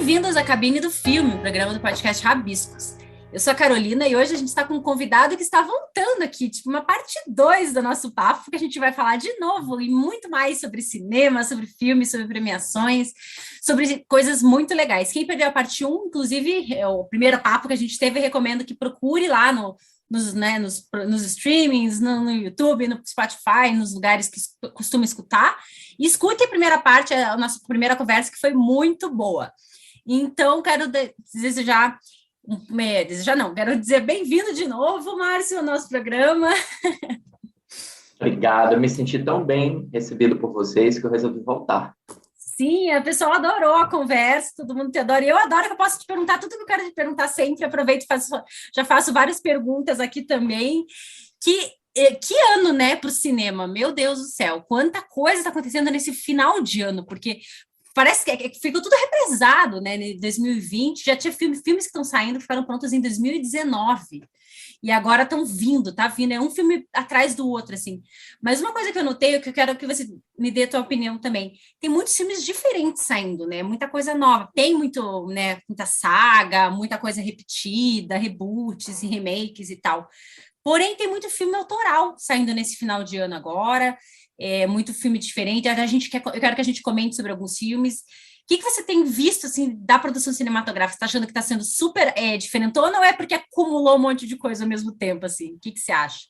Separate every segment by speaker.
Speaker 1: Bem-vindos à Cabine do Filme, o programa do podcast Rabiscos. Eu sou a Carolina e hoje a gente está com um convidado que está voltando aqui, tipo uma parte 2 do nosso papo, que a gente vai falar de novo e muito mais sobre cinema, sobre filmes, sobre premiações, sobre coisas muito legais. Quem perdeu a parte 1, inclusive, é o primeiro papo que a gente teve, recomendo que procure lá nos streamings, no YouTube, no Spotify, nos lugares que costuma escutar, e escute a primeira parte, a nossa primeira conversa, que foi muito boa. Então, quero quero dizer bem-vindo de novo, Márcio, ao nosso programa.
Speaker 2: Obrigado, eu me senti tão bem recebido por vocês que eu resolvi voltar.
Speaker 1: Sim, a pessoa adorou a conversa, todo mundo te adora. E eu adoro que eu posso te perguntar tudo que eu quero te perguntar sempre. Aproveito e já faço várias perguntas aqui também. Que ano, né, para o cinema? Meu Deus do céu, quanta coisa está acontecendo nesse final de ano, porque parece que ficou tudo represado, né? Em 2020, já tinha filmes que estão saindo, que ficaram prontos em 2019. E agora estão vindo, tá vindo, é um filme atrás do outro, assim. Mas uma coisa que eu notei, que eu quero que você me dê a tua opinião também, tem muitos filmes diferentes saindo, né? Muita coisa nova. Tem muita saga, muita coisa repetida, reboots e remakes e tal. Porém, tem muito filme autoral saindo nesse final de ano agora, muito filme diferente. Eu quero que a gente comente sobre alguns filmes. O que você tem visto assim, da produção cinematográfica? Você está achando que está sendo super diferentona ou é porque acumulou um monte de coisa ao mesmo tempo? Assim? O que você acha?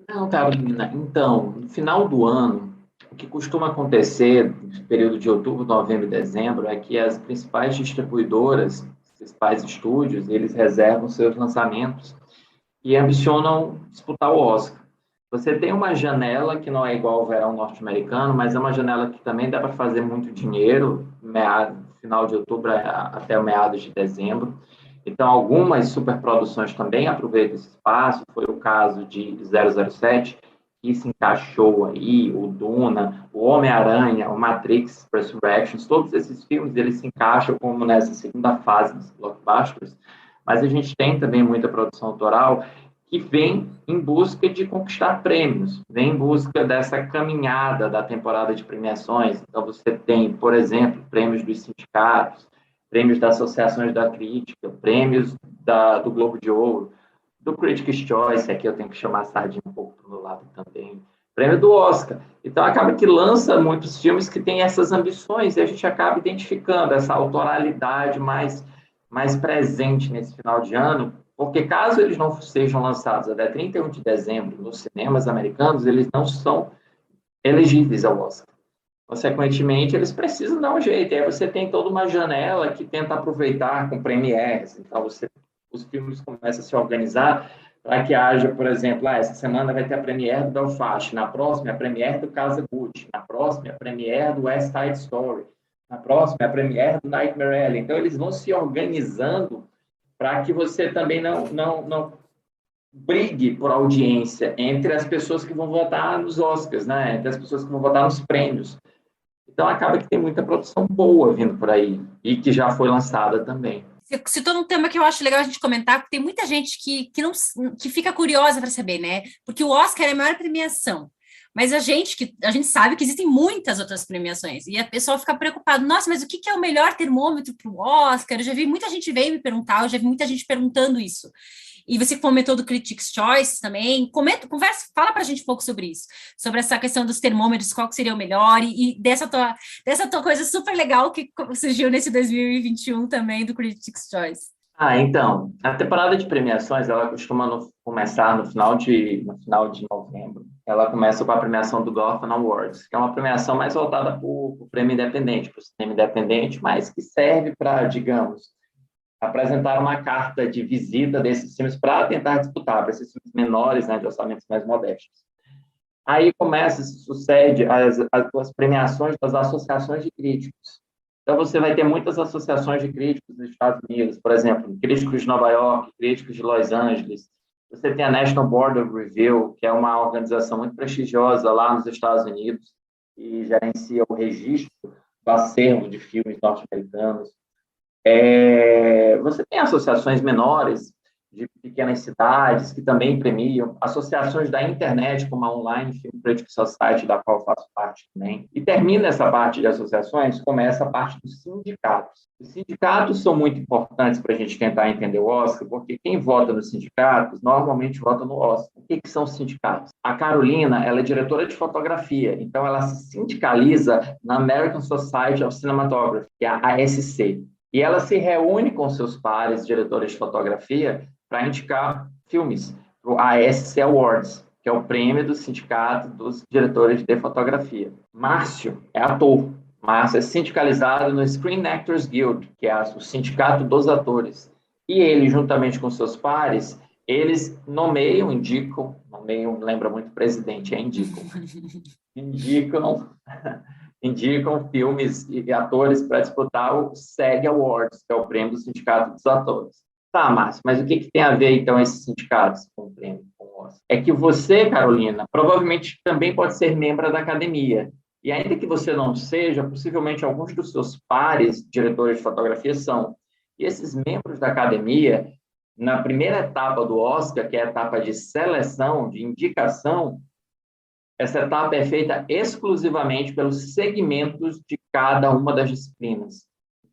Speaker 2: Não, Carolina, então, no final do ano, o que costuma acontecer no período de outubro, novembro e dezembro é que as principais distribuidoras, os principais estúdios, eles reservam seus lançamentos e ambicionam disputar o Oscar. Você tem uma janela que não é igual ao verão norte-americano, mas é uma janela que também dá para fazer muito dinheiro, final de outubro até meados de dezembro. Então, algumas superproduções também aproveitam esse espaço. Foi o caso de 007, que se encaixou aí, o Duna, o Homem-Aranha, o Matrix Resurrections, todos esses filmes eles se encaixam como nessa segunda fase dos blockbusters. Mas a gente tem também muita produção autoral que vem em busca de conquistar prêmios, vem em busca dessa caminhada da temporada de premiações. Então, você tem, por exemplo, prêmios dos sindicatos, prêmios das associações da crítica, prêmios do Globo de Ouro, do Critics' Choice, aqui eu tenho que chamar a sardinha um pouco para o meu lado também, prêmio do Oscar. Então, acaba que lança muitos filmes que têm essas ambições e a gente acaba identificando essa autoralidade mais presente nesse final de ano, porque caso eles não sejam lançados até 31 de dezembro nos cinemas americanos, eles não são elegíveis ao Oscar. Consequentemente, eles precisam dar um jeito. E aí você tem toda uma janela que tenta aproveitar com premieres. Então, os filmes começam a se organizar para que haja, por exemplo, essa semana vai ter a premiere do Belfast, na próxima a premiere do Casa Gucci, na próxima a premiere do West Side Story, na próxima a premiere do Nightmare Alley. Então, eles vão se organizando para que você também não brigue por audiência entre as pessoas que vão votar nos Oscars, né? Entre as pessoas que vão votar nos prêmios. Então, acaba que tem muita produção boa vindo por aí e que já foi lançada também.
Speaker 1: Você citou um tema que eu acho legal a gente comentar, porque tem muita gente que fica curiosa para saber, né? Porque o Oscar é a maior premiação. Mas a gente sabe que existem muitas outras premiações. E a pessoa fica preocupada, nossa, mas o que é o melhor termômetro para o Oscar? Eu já vi muita gente veio me perguntar, eu já vi muita gente perguntando isso. E você comentou do Critics' Choice também. Fala para a gente um pouco sobre isso, sobre essa questão dos termômetros, qual que seria o melhor, e dessa tua coisa super legal que surgiu nesse 2021 também, do Critics' Choice.
Speaker 2: Então, a temporada de premiações, ela costuma começar no final de novembro. Ela começa com a premiação do Gotham Awards, que é uma premiação mais voltada para o prêmio independente, para o cinema independente, mas que serve para, digamos, apresentar uma carta de visita desses filmes para tentar disputar, para esses filmes menores, né, de orçamentos mais modestos. Aí sucede as premiações das associações de críticos. Então, você vai ter muitas associações de críticos nos Estados Unidos, por exemplo, críticos de Nova York, críticos de Los Angeles. Você tem a National Board of Review, que é uma organização muito prestigiosa lá nos Estados Unidos, que gerencia o registro do acervo de filmes norte-americanos. Você tem associações menores, de pequenas cidades, que também premiam, associações da internet, como a Online Film Critics Society, da qual eu faço parte também. E termina essa parte de associações, começa a parte dos sindicatos. Os sindicatos são muito importantes para a gente tentar entender o Oscar, porque quem vota nos sindicatos, normalmente vota no Oscar. O que são os sindicatos? A Carolina, ela é diretora de fotografia, então ela se sindicaliza na American Society of Cinematography, que é a ASC. E ela se reúne com seus pares, diretores de fotografia, para indicar filmes para o ASC Awards, que é o prêmio do Sindicato dos Diretores de Fotografia. Márcio é ator. Márcio é sindicalizado no Screen Actors Guild, que é o sindicato dos atores. E ele, juntamente com seus pares, eles indicam, lembra muito presidente, indicam filmes e atores para disputar o SEG Awards, que é o prêmio do Sindicato dos Atores. Tá, Márcio, mas o que tem a ver, então, esses sindicatos com o prêmio, com o Oscar? É que você, Carolina, provavelmente também pode ser membro da academia. E ainda que você não seja, possivelmente alguns dos seus pares, diretores de fotografia, são. E esses membros da academia, na primeira etapa do Oscar, que é a etapa de seleção, de indicação, essa etapa é feita exclusivamente pelos segmentos de cada uma das disciplinas.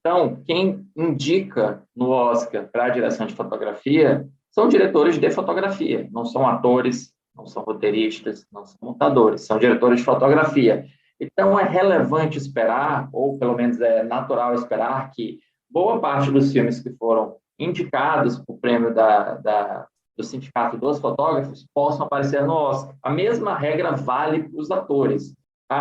Speaker 2: Então, quem indica no Oscar para a direção de fotografia são diretores de fotografia, não são atores, não são roteiristas, não são montadores, são diretores de fotografia. Então, é relevante esperar, ou pelo menos é natural esperar, que boa parte dos filmes que foram indicados para o prêmio do Sindicato dos Fotógrafos possam aparecer no Oscar. A mesma regra vale para os atores.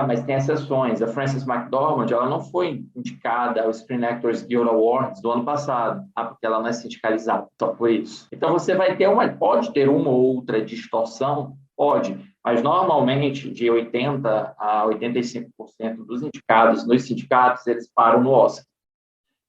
Speaker 2: Mas tem exceções. A Frances McDormand, ela não foi indicada ao Screen Actors Guild Awards do ano passado, porque ela não é sindicalizada, só por isso. Então, você vai ter pode ter uma ou outra distorção, pode, mas normalmente de 80% a 85% dos indicados nos sindicatos, eles param no Oscar.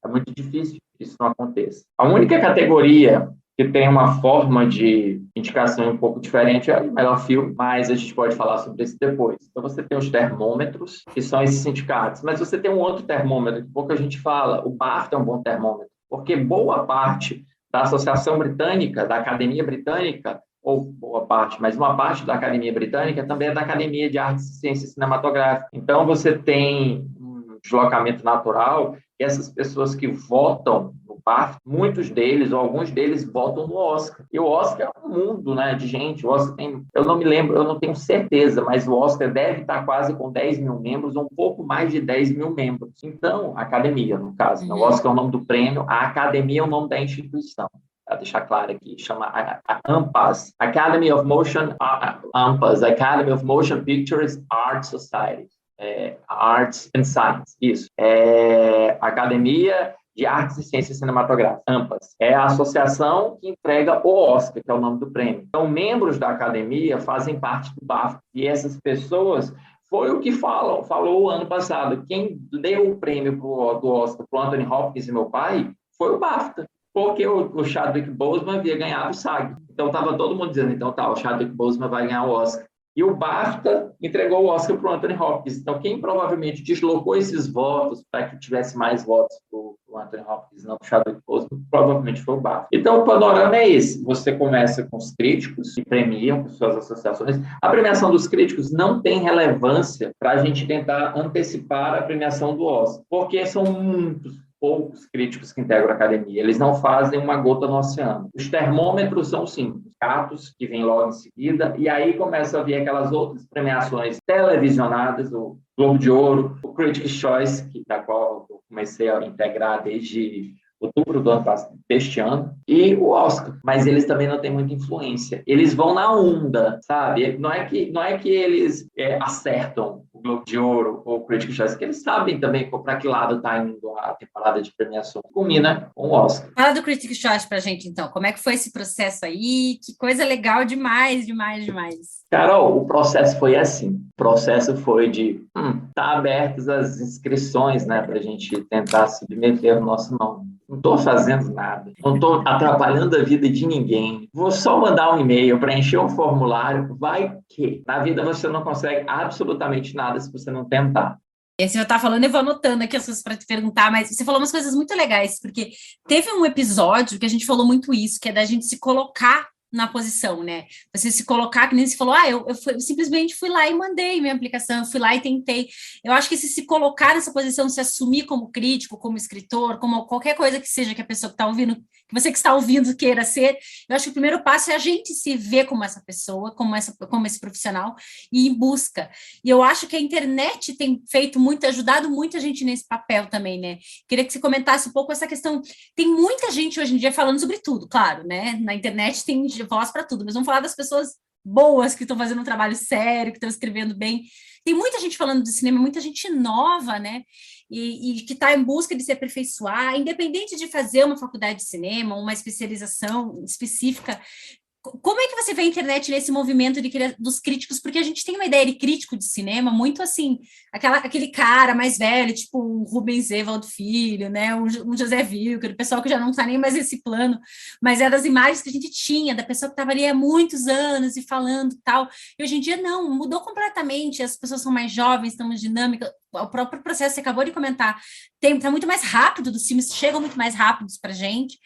Speaker 2: É muito difícil que isso não aconteça. A única categoria que tem uma forma de indicação um pouco diferente é o melhor filme, mas a gente pode falar sobre isso depois. Então, você tem os termômetros, que são esses sindicatos, mas você tem um outro termômetro que pouca gente fala. O BAFTA é um bom termômetro, porque boa parte da Associação Britânica, da Academia Britânica, ou boa parte, mas uma parte da Academia Britânica também é da Academia de Artes e Ciências Cinematográficas. Então, você tem um deslocamento natural e essas pessoas que votam no BAFTA, muitos deles, ou alguns deles, votam no Oscar. E o Oscar é um mundo, né, de gente. O Oscar tem, eu não me lembro, eu não tenho certeza, mas o Oscar deve estar quase com 10 mil membros, ou um pouco mais de 10 mil membros. Então, a academia, no caso, né? O Oscar é o nome do prêmio, a academia é o nome da instituição. Para deixar claro aqui, chama a AMPAS, Academy of Motion, AMPAS, Academy of Motion Pictures Art Society. Arts and Science, isso. Academia de Artes e Ciências Cinematográficas, AMPAS. É a associação que entrega o Oscar, que é o nome do prêmio. Então, membros da academia fazem parte do BAFTA. E essas pessoas foi o que falou o ano passado. Quem deu o prêmio do Oscar para o Anthony Hopkins e meu pai foi o BAFTA. Porque o Chadwick Boseman havia ganhado o SAG. Então, estava todo mundo dizendo, então o Chadwick Boseman vai ganhar o Oscar. E o BAFTA entregou o Oscar para o Anthony Hopkins. Então, quem provavelmente deslocou esses votos para que tivesse mais votos para o Anthony Hopkins, não para o Chadwick Boseman, provavelmente foi o BAFTA. Então, o panorama é esse. Você começa com os críticos, que premiam com suas associações. A premiação dos críticos não tem relevância para a gente tentar antecipar a premiação do Oscar, porque são muitos poucos críticos que integram a academia. Eles não fazem uma gota no oceano. Os termômetros são, sim, os catos, que vêm logo em seguida, e aí começa a vir aquelas outras premiações televisionadas, o Globo de Ouro, o Critics' Choice, da qual eu comecei a integrar desde outubro do ano passado, deste ano, e o Oscar. Mas eles também não têm muita influência. Eles vão na onda, sabe? Não é que eles acertam o Globo de Ouro ou o Critics' Choice, que eles sabem também para que lado está indo a temporada de premiação. Culmina com o Oscar.
Speaker 1: Fala do Critics' Choice pra gente, então. Como é que foi esse processo aí? Que coisa legal demais, demais, demais.
Speaker 2: Carol, o processo foi assim. O processo foi de tá abertas as inscrições, né, para a gente tentar submeter o nosso nome. Não estou fazendo nada, não estou atrapalhando a vida de ninguém. Vou só mandar um e-mail, preencher um formulário. Vai que na vida você não consegue absolutamente nada se você não tentar.
Speaker 1: E aí você já tá falando, eu vou anotando aqui as coisas para te perguntar, mas você falou umas coisas muito legais, porque teve um episódio que a gente falou muito isso, que é da gente se colocar na posição, né? Você se colocar, que nem você falou, eu simplesmente fui lá e mandei minha aplicação, eu fui lá e tentei. Eu acho que se colocar nessa posição, se assumir como crítico, como escritor, como qualquer coisa que seja que a pessoa que está ouvindo, que você que está ouvindo queira ser, eu acho que o primeiro passo é a gente se ver como essa pessoa, como esse profissional, e ir em busca. E eu acho que a internet tem ajudado muita gente nesse papel também, né? Queria que você comentasse um pouco essa questão. Tem muita gente hoje em dia falando sobre tudo, claro, né? Na internet tem voz para tudo, mas vamos falar das pessoas boas que estão fazendo um trabalho sério, que estão escrevendo bem. Tem muita gente falando de cinema, muita gente nova, né? E que está em busca de se aperfeiçoar, independente de fazer uma faculdade de cinema, uma especialização específica. Como é que você vê a internet nesse movimento dos críticos? Porque a gente tem uma ideia de crítico de cinema muito assim, aquele cara mais velho, tipo um Rubens Evald Filho, né? Um José Wilker, o pessoal que já não está nem mais nesse plano, mas é das imagens que a gente tinha, da pessoa que estava ali há muitos anos e falando tal. E hoje em dia não, mudou completamente, as pessoas são mais jovens, estão mais dinâmicas, o próprio processo, você acabou de comentar, está muito mais rápido, os filmes chegam muito mais rápidos para a gente.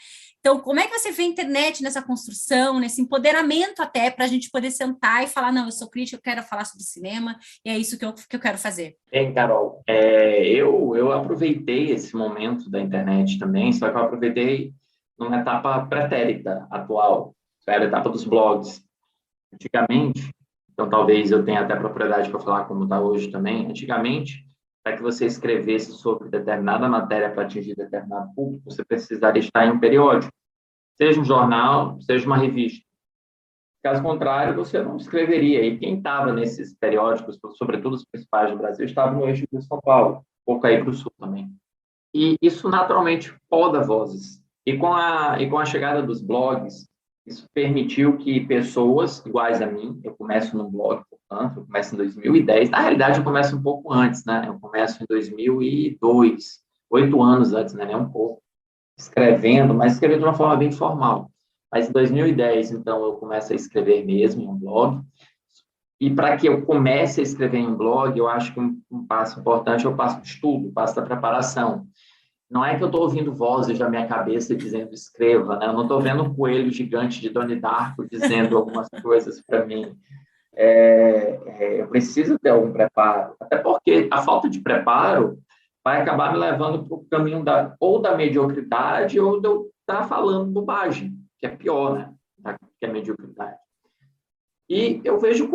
Speaker 1: Então, como é que você vê a internet nessa construção, nesse empoderamento até, para a gente poder sentar e falar, não, eu sou crítica, eu quero falar sobre cinema, e é isso que eu quero fazer.
Speaker 2: Bem, Carol, eu aproveitei esse momento da internet também, só que eu aproveitei numa etapa pretérita atual, que era a etapa dos blogs. Antigamente, então talvez eu tenha até propriedade para falar como está hoje também, antigamente, para que você escrevesse sobre determinada matéria para atingir determinado público, você precisaria estar em um periódico, seja um jornal, seja uma revista. Caso contrário, você não escreveria. E quem estava nesses periódicos, sobretudo os principais do Brasil, estava no eixo de São Paulo, ou cair para o sul também. E isso naturalmente poda vozes. E com a chegada dos blogs, isso permitiu que pessoas iguais a mim, eu começo no blog, portanto, eu começo em 2010, na realidade eu começo um pouco antes, né? Eu começo em 2002, 8 anos antes, né? Nem um pouco, escrevendo, mas escrevendo de uma forma bem formal. Mas em 2010, então, eu começo a escrever mesmo em um blog. E para que eu comece a escrever em um blog, eu acho que um passo importante é o passo de estudo, o passo da preparação. Não é que eu estou ouvindo vozes da minha cabeça dizendo escreva, né? Eu não estou vendo um coelho gigante de Donnie Darko dizendo algumas coisas para mim. Eu preciso ter algum preparo, até porque a falta de preparo vai acabar me levando para o caminho ou da mediocridade ou de eu estar falando bobagem, que é pior, né? Que é a mediocridade. E eu vejo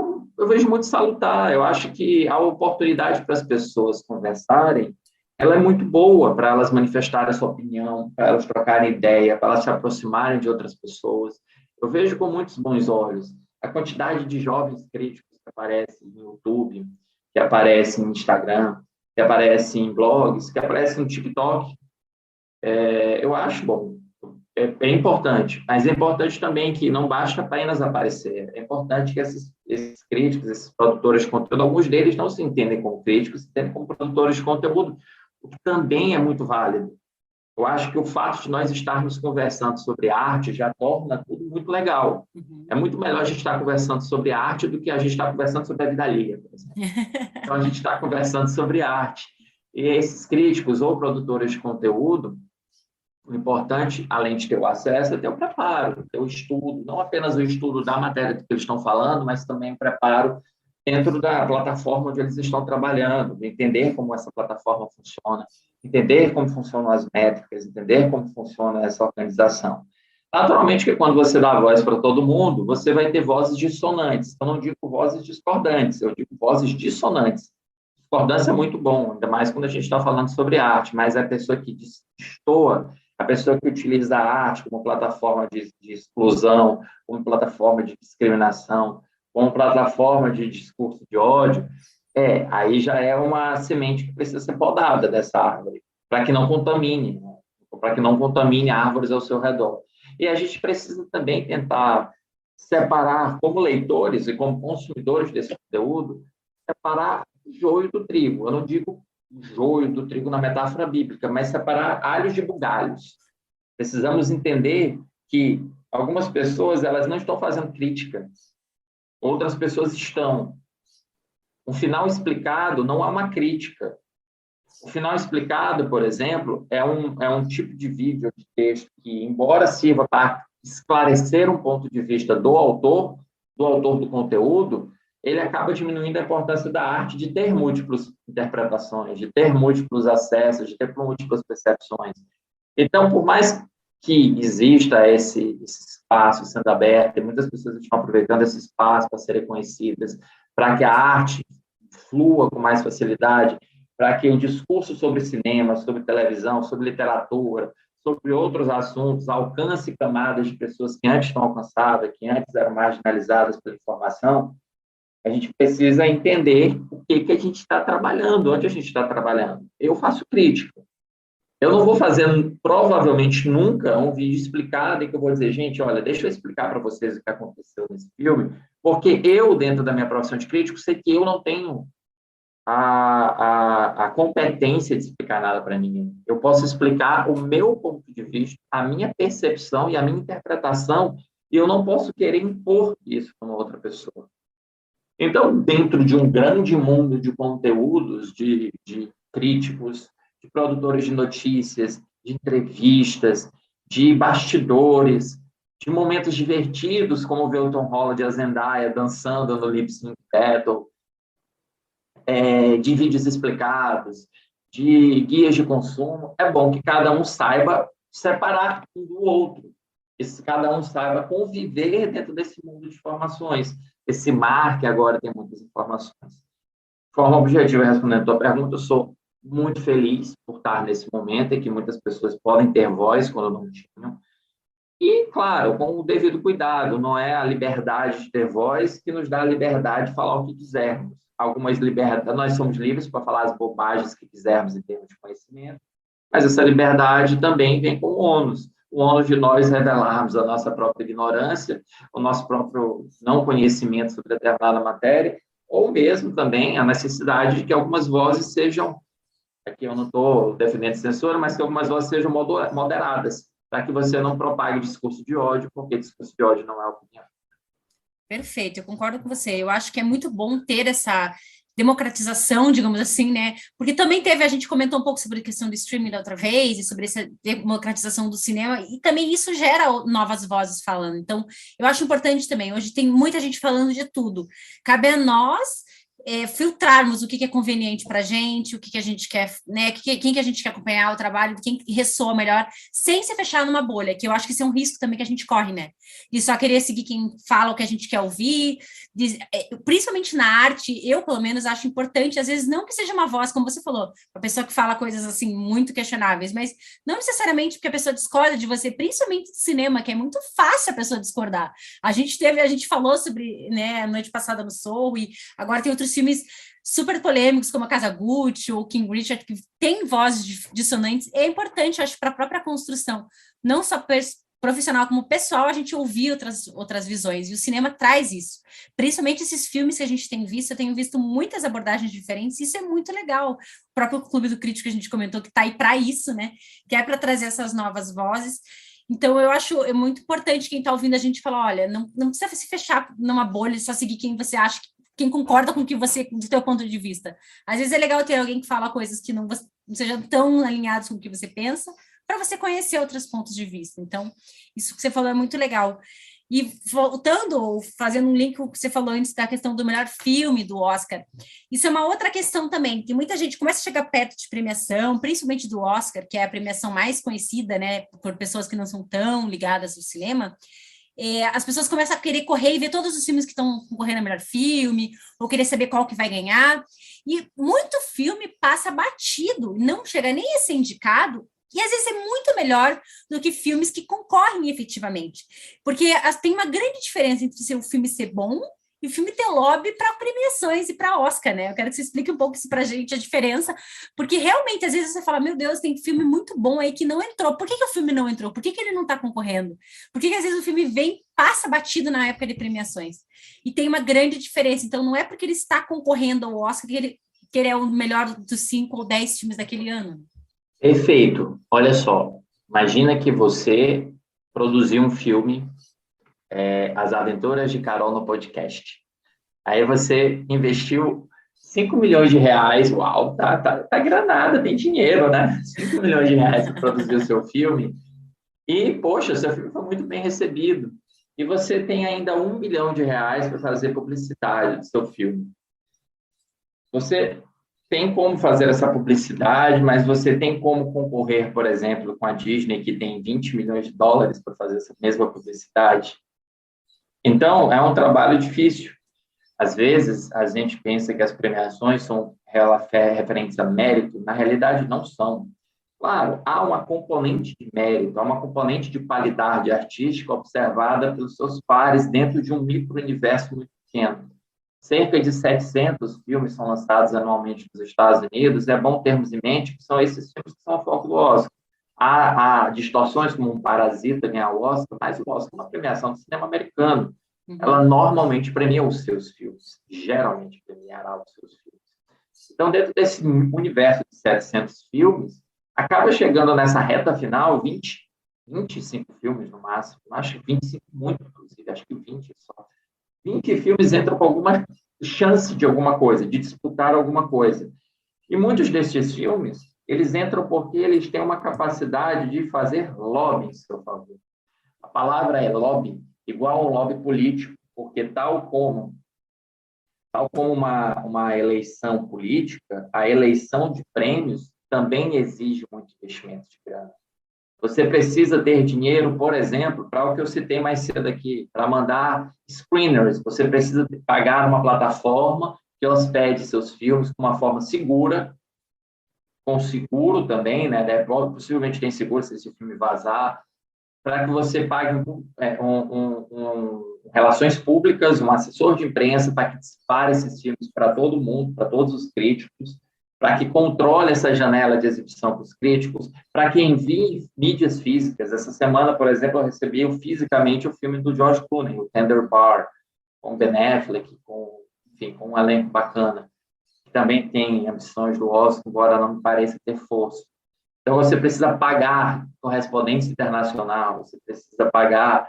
Speaker 2: muito salutar. Eu acho que a oportunidade para as pessoas conversarem, ela é muito boa para elas manifestarem a sua opinião, para elas trocarem ideia, para elas se aproximarem de outras pessoas. Eu vejo com muitos bons olhos a quantidade de jovens críticos que aparecem no YouTube, que aparecem no Instagram, que aparecem em blogs, que aparecem no TikTok. Eu acho bom. É importante, mas é importante também que não basta apenas aparecer. É importante que esses críticos, esses produtores de conteúdo, alguns deles não se entendem como críticos, se entendem como produtores de conteúdo, o que também é muito válido. Eu acho que o fato de nós estarmos conversando sobre arte já torna tudo muito legal. É muito melhor a gente estar conversando sobre arte do que a gente estar conversando sobre a vida alheia, por exemplo. Então, a gente está conversando sobre arte. E esses críticos ou produtores de conteúdo, o importante, além de ter o acesso, é ter o preparo, ter o estudo, não apenas o estudo da matéria que eles estão falando, mas também o preparo dentro da plataforma onde eles estão trabalhando, entender como essa plataforma funciona, entender como funcionam as métricas, entender como funciona essa organização. Naturalmente que quando você dá voz para todo mundo, você vai ter vozes dissonantes. Eu não digo vozes discordantes, eu digo vozes dissonantes. Discordância é muito bom, ainda mais quando a gente está falando sobre arte, mas a pessoa que destoa, a pessoa que utiliza a arte como plataforma de exclusão, como plataforma de discriminação, como plataforma de discurso de ódio, aí já é uma semente que precisa ser podada dessa árvore, para que não contamine, né? Para que não contamine árvores ao seu redor. E a gente precisa também tentar separar, como leitores e como consumidores desse conteúdo, separar o joio do trigo. Eu não digo o joio do trigo na metáfora bíblica, mas separar alhos de bugalhos. Precisamos entender que algumas pessoas elas não estão fazendo crítica, outras pessoas estão. Um final explicado não é uma crítica. O final explicado, por exemplo, é um tipo de vídeo, de texto, que, embora sirva para esclarecer um ponto de vista do autor do conteúdo, ele acaba diminuindo a importância da arte de ter múltiplas interpretações, de ter múltiplos acessos, de ter múltiplas percepções. Então, por mais que exista esse espaço sendo aberto, e muitas pessoas estão aproveitando esse espaço para serem conhecidas, para que a arte flua com mais facilidade, para que o discurso sobre cinema, sobre televisão, sobre literatura, sobre outros assuntos alcance camadas de pessoas que antes não alcançavam, que antes eram marginalizadas pela informação, a gente precisa entender o que a gente está trabalhando, onde a gente está trabalhando. Eu faço crítica. Eu não vou fazer, provavelmente nunca, um vídeo explicado em que eu vou dizer, gente, olha, deixa eu explicar para vocês o que aconteceu nesse filme, porque eu, dentro da minha profissão de crítico, sei que eu não tenho a competência de explicar nada para ninguém. Eu posso explicar o meu ponto de vista, a minha percepção e a minha interpretação, e eu não posso querer impor isso para uma outra pessoa. Então, dentro de um grande mundo de conteúdos, de críticos, de produtores de notícias, de entrevistas, de bastidores, de momentos divertidos, como ver o Tom Holland e a Zendaya dançando no Lip Sync Battle, de vídeos explicados, de guias de consumo, é bom que cada um saiba separar um do outro, que cada um saiba conviver dentro desse mundo de informações, esse mar que agora tem muitas informações. De forma objetiva, respondendo a tua pergunta, eu sou muito feliz por estar nesse momento em que muitas pessoas podem ter voz quando não tinham. E, claro, com o devido cuidado, não é a liberdade de ter voz que nos dá a liberdade de falar o que quisermos. Algumas liberdades, nós somos livres para falar as bobagens que quisermos em termos de conhecimento, mas essa liberdade também vem com o ônus de nós revelarmos a nossa própria ignorância, o nosso próprio não conhecimento sobre determinada matéria, ou mesmo também a necessidade de que algumas vozes sejam, aqui eu não estou defendendo censura, mas que algumas vozes sejam moderadas, para que você não propague discurso de ódio, porque discurso de ódio não é opinião.
Speaker 1: Perfeito, eu concordo com você. Eu acho que é muito bom ter essa democratização, digamos assim, né? Porque também teve, a gente comentou um pouco sobre a questão do streaming da outra vez, e sobre essa democratização do cinema, e também isso gera novas vozes falando. Então, eu acho importante também. Hoje tem muita gente falando de tudo. Cabe a nós filtrarmos o que é conveniente para a gente, o que a gente quer, né? Quem que a gente quer acompanhar o trabalho, quem ressoa melhor, sem se fechar numa bolha, que eu acho que isso é um risco também que a gente corre, né? De só querer seguir quem fala o que a gente quer ouvir, principalmente na arte, eu, pelo menos, acho importante, às vezes, não que seja uma voz, como você falou, uma pessoa que fala coisas, assim, muito questionáveis, mas não necessariamente porque a pessoa discorda de você, principalmente do cinema, que é muito fácil a pessoa discordar. A gente falou sobre, né, a noite passada no Soul, e agora tem outros filmes super polêmicos, como a Casa Gucci ou King Richard, que tem vozes dissonantes. É importante, acho, para a própria construção, não só profissional como pessoal, a gente ouvir outras visões, e o cinema traz isso. Principalmente esses filmes que a gente tem visto, eu tenho visto muitas abordagens diferentes, e isso é muito legal. O próprio Clube do Crítico que a gente comentou, que está aí para isso, né? Que é para trazer essas novas vozes. Então, eu acho muito importante quem está ouvindo a gente falar, olha, não precisa se fechar numa bolha, só seguir quem você acha, quem concorda com o que você, do seu ponto de vista. Às vezes é legal ter alguém que fala coisas que não sejam tão alinhadas com o que você pensa, para você conhecer outros pontos de vista. Então, isso que você falou é muito legal. E voltando, fazendo um link com o que você falou antes da questão do melhor filme do Oscar, isso é uma outra questão também, que muita gente começa a chegar perto de premiação, principalmente do Oscar, que é a premiação mais conhecida, né, por pessoas que não são tão ligadas ao cinema. As pessoas começam a querer correr e ver todos os filmes que estão concorrendo a melhor filme, ou querer saber qual que vai ganhar, e muito filme passa batido, não chega nem a ser indicado, e às vezes é muito melhor do que filmes que concorrem efetivamente, porque tem uma grande diferença entre o filme ser bom e o filme ter lobby para premiações e para Oscar, né? Eu quero que você explique um pouco isso para a gente, a diferença, porque realmente, às vezes você fala, meu Deus, tem filme muito bom aí que não entrou. Por que o filme não entrou? Por que ele não está concorrendo? Por que às vezes o filme passa batido na época de premiações? E tem uma grande diferença. Então, não é porque ele está concorrendo ao Oscar que ele é o melhor dos 5 ou 10 filmes daquele ano.
Speaker 2: Perfeito. Olha só, imagina que você produziu um filme, As Aventuras de Carol no Podcast. Aí você investiu 5 milhões de reais, uau, tá granada, tem dinheiro, né? 5 milhões de reais para produzir o seu filme. E, poxa, seu filme foi muito bem recebido. E você tem ainda 1 milhão de reais para fazer publicidade do seu filme. Você tem como fazer essa publicidade, mas você tem como concorrer, por exemplo, com a Disney, que tem 20 milhões de dólares para fazer essa mesma publicidade. Então, é um trabalho difícil. Às vezes, a gente pensa que as premiações são referentes a mérito, na realidade, não são. Claro, há uma componente de mérito, há uma componente de qualidade artística observada pelos seus pares dentro de um micro-universo muito pequeno. Cerca de 700 filmes são lançados anualmente nos Estados Unidos. É bom termos em mente que são esses filmes que são o foco do Oscar. Há distorções como um Parasita ganhar o Oscar, mas o Oscar é uma premiação do cinema americano. Ela normalmente premia os seus filmes, geralmente premiará os seus filmes. Então, dentro desse universo de 700 filmes, acaba chegando nessa reta final 25 filmes no máximo. Acho que 25 muito, inclusive, acho que 20 só. 20 filmes entram com alguma chance de alguma coisa, de disputar alguma coisa. E muitos destes filmes, eles entram porque eles têm uma capacidade de fazer lobby em seu favor. A palavra é lobby, igual ao lobby político, porque tal como uma eleição política, a eleição de prêmios também exige muito investimento de grana. Você precisa ter dinheiro, por exemplo, para o que eu citei mais cedo aqui, para mandar screeners. Você precisa pagar uma plataforma que hospede seus filmes de uma forma segura, com seguro também, né? Possivelmente tem seguro se esse filme vazar, para que você pague relações públicas, um assessor de imprensa para que dispare esses filmes para todo mundo, para todos os críticos, para que controle essa janela de exibição para os críticos, para que envie mídias físicas. Essa semana, por exemplo, eu recebi fisicamente o filme do George Clooney, o Tender Bar, com Ben Affleck, com um elenco bacana, que também tem ambições do Oscar, embora não me pareça ter força. Então, você precisa pagar correspondência internacional, você precisa pagar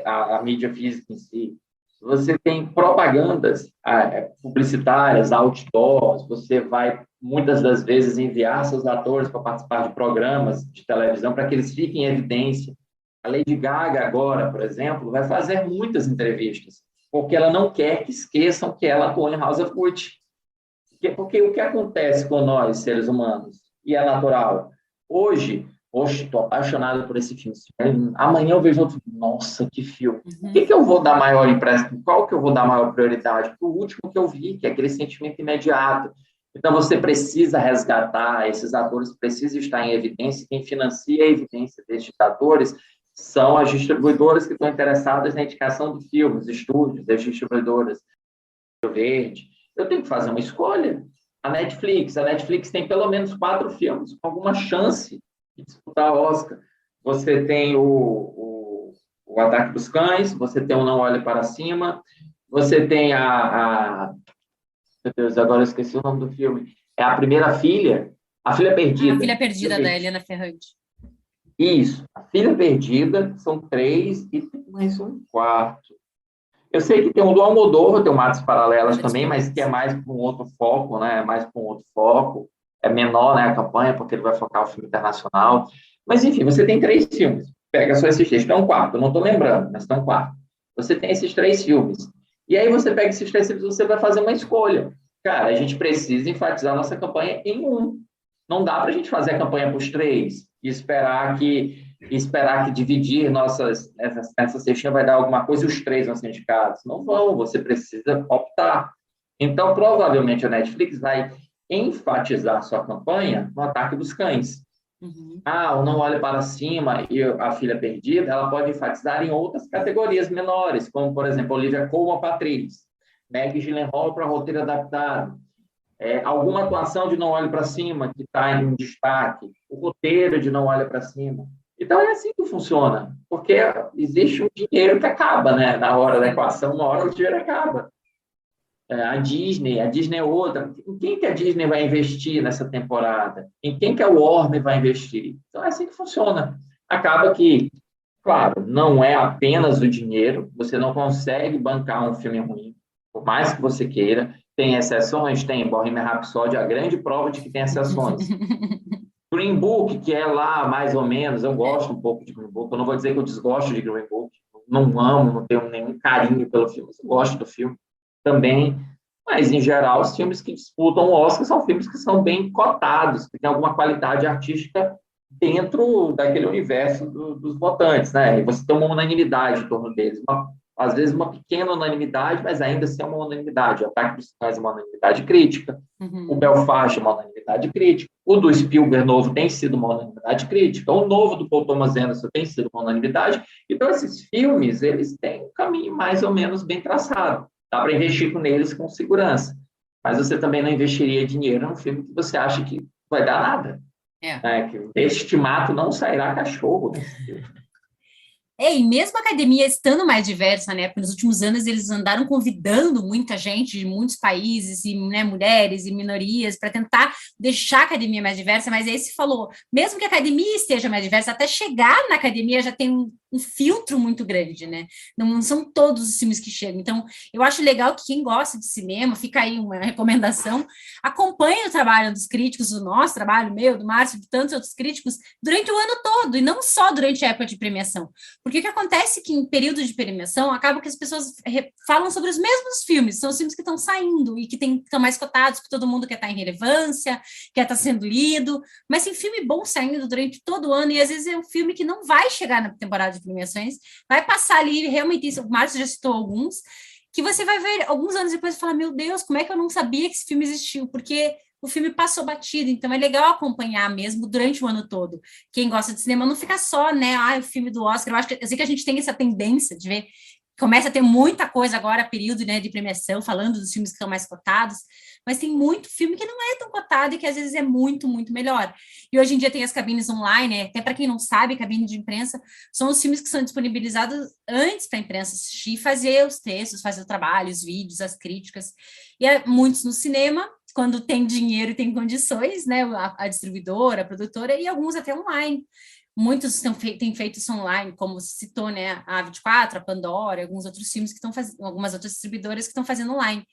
Speaker 2: a mídia física em si. Você tem propagandas publicitárias, outdoors, você vai, muitas das vezes, enviar seus atores para participar de programas de televisão para que eles fiquem em evidência. A Lady Gaga, agora, por exemplo, vai fazer muitas entrevistas, porque ela não quer que esqueçam que ela atuou em House of Gucci. Porque o que acontece com nós, seres humanos, e é natural. Hoje, estou apaixonado por esse filme. Amanhã eu vejo outro. Nossa, que filme. O que eu vou dar maior empréstimo? Qual que eu vou dar maior prioridade? Para o último que eu vi, que é aquele sentimento imediato. Então, você precisa resgatar, esses atores precisam estar em evidência. Quem financia a evidência desses atores são as distribuidoras que estão interessadas na indicação de filmes, estúdios, as distribuidoras. Verde. Eu tenho que fazer uma escolha. A Netflix tem pelo menos 4 filmes com alguma chance de disputar o Oscar. Você tem o Ataque dos Cães, você tem o Não Olhe Para Cima, você tem meu Deus, agora eu esqueci o nome do filme. É A Primeira Filha, A Filha Perdida.
Speaker 1: A Filha Perdida, da Helena Ferrante.
Speaker 2: Isso, A Filha Perdida, são 3 e tem mais um quarto. Eu sei que tem o do Almodóvar, tem o Matas Paralelas também, mas que é mais para um outro foco, né? É menor, né, a campanha, porque ele vai focar o filme internacional. Mas, enfim, você tem 3 filmes. Pega só esses 3, tem um quarto, eu não estou lembrando, mas tem um quarto. Você tem esses 3 filmes. E aí você pega esses 3 filmes, você vai fazer uma escolha. Cara, a gente precisa enfatizar nossa campanha em um. Não dá para a gente fazer a campanha para os 3 e esperar que dividir essa cestinha vai dar alguma coisa e os 3 vão ser indicados. Não vão, você precisa optar. Então, provavelmente, a Netflix vai enfatizar sua campanha no Ataque dos Cães. O Não Olhe Para Cima e A Filha Perdida, ela pode enfatizar em outras categorias menores, como, por exemplo, Olivia Colman para atriz, Maggie Gyllenhaal para roteiro adaptado, alguma atuação de Não Olhe Para Cima, que está em destaque, o roteiro de Não Olhe Para Cima. Então, é assim que funciona, porque existe um dinheiro que acaba, né? Na hora da equação, uma hora o dinheiro acaba. A Disney é outra. Em quem que a Disney vai investir nessa temporada? Em quem que a Warner vai investir? Então, é assim que funciona. Acaba que, claro, não é apenas o dinheiro, você não consegue bancar um filme ruim, por mais que você queira. Tem exceções? Tem. Bohemian Rhapsody é a grande prova de que tem exceções. Green Book, que é lá mais ou menos, eu gosto um pouco de Green Book, eu não vou dizer que eu desgosto de Green Book, não amo, não tenho nenhum carinho pelo filme, eu gosto do filme também, mas em geral os filmes que disputam o Oscar são filmes que são bem cotados, que têm alguma qualidade artística dentro daquele universo dos votantes, né? E você tem uma unanimidade em torno deles, às vezes uma pequena unanimidade, mas ainda assim é uma unanimidade. O Ataque dos Cães é uma unanimidade crítica, o Belfast é uma unanimidade crítica, o do Spielberg novo tem sido uma unanimidade crítica, o novo do Paul Thomas Anderson tem sido uma unanimidade. Então, esses filmes, eles têm um caminho mais ou menos bem traçado. Dá para investir neles com segurança. Mas você também não investiria dinheiro num filme que você acha que vai dar nada. Que deste mato não sairá cachorro nesse filme.
Speaker 1: E mesmo a academia estando mais diversa, né? Porque nos últimos anos eles andaram convidando muita gente de muitos países, e né, mulheres e minorias, para tentar deixar a academia mais diversa, mas aí se falou, mesmo que a academia esteja mais diversa, até chegar na academia já tem um filtro muito grande, né? Não são todos os filmes que chegam. Então, eu acho legal que quem gosta de cinema, fica aí uma recomendação, acompanhe o trabalho dos críticos, do nosso trabalho, meu, do Márcio, de tantos outros críticos, durante o ano todo, e não só durante a época de premiação. Porque o que acontece é que em período de premiação, acaba que as pessoas falam sobre os mesmos filmes, são os filmes que estão saindo e que estão mais cotados, porque todo mundo quer estar em relevância, quer estar sendo lido, mas tem filme bom saindo durante todo o ano, e às vezes é um filme que não vai chegar na temporada de premiações, vai passar ali, realmente, o Márcio já citou alguns, que você vai ver alguns anos depois e falar, meu Deus, como é que eu não sabia que esse filme existiu? Porque o filme passou batido, então é legal acompanhar mesmo durante o ano todo. Quem gosta de cinema não fica só, né, o filme do Oscar, eu sei que a gente tem essa tendência de ver, começa a ter muita coisa agora, período, né, de premiação, falando dos filmes que estão mais cotados, mas tem muito filme que não é tão cotado e que às vezes é muito, muito melhor. E hoje em dia tem as cabines online, né? Até para quem não sabe, cabine de imprensa são os filmes que são disponibilizados antes para a imprensa assistir, fazer os textos, fazer o trabalho, os vídeos, as críticas. E muitos no cinema, quando tem dinheiro e tem condições, né? A distribuidora, a produtora, e alguns até online. Muitos têm feito isso online, como se citou, né? A A24, a Pandora, alguns outros filmes que estão fazendo, algumas outras distribuidoras que estão fazendo online.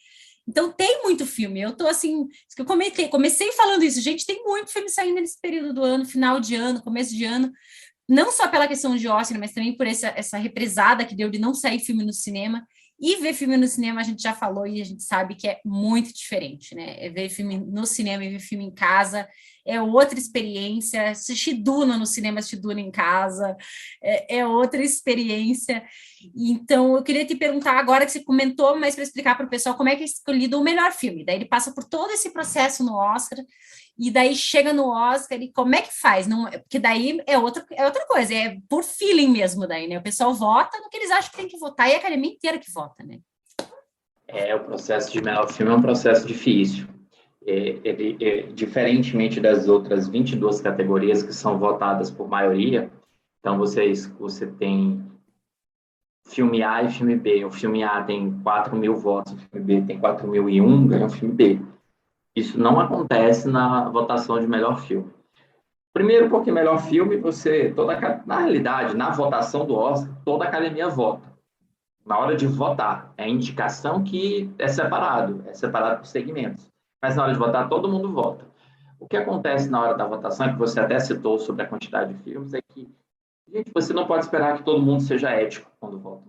Speaker 1: Então, tem muito filme. Eu tô assim, que eu comecei falando isso, gente, tem muito filme saindo nesse período do ano, final de ano, começo de ano, não só pela questão de Oscar, mas também por essa represada que deu de não sair filme no cinema. E ver filme no cinema, a gente já falou e a gente sabe que é muito diferente, né? Ver filme no cinema e ver filme em casa é outra experiência. Assistir Duna no cinema, assistir Duna em casa é outra experiência. Então, eu queria te perguntar agora que você comentou, mas para explicar para o pessoal como é que é escolhido o melhor filme. Daí ele passa por todo esse processo no Oscar, e daí chega no Oscar e como é que faz? Não, porque daí é outra coisa, é por feeling mesmo daí, né? O pessoal vota no que eles acham que tem que votar e a academia inteira que vota, né?
Speaker 2: O processo de melhor filme é um processo difícil. Diferentemente das outras 22 categorias que são votadas por maioria, então você tem filme A e filme B. O filme A tem 4.000 votos, o filme B tem 4.001, ganha o filme B. Isso não acontece na votação de melhor filme. Primeiro, porque melhor filme, na realidade, na votação do Oscar, toda a academia vota. Na hora de votar, é indicação que é separado por segmentos. Mas na hora de votar, todo mundo vota. O que acontece na hora da votação, que você até citou sobre a quantidade de filmes, é que, gente, você não pode esperar que todo mundo seja ético quando vota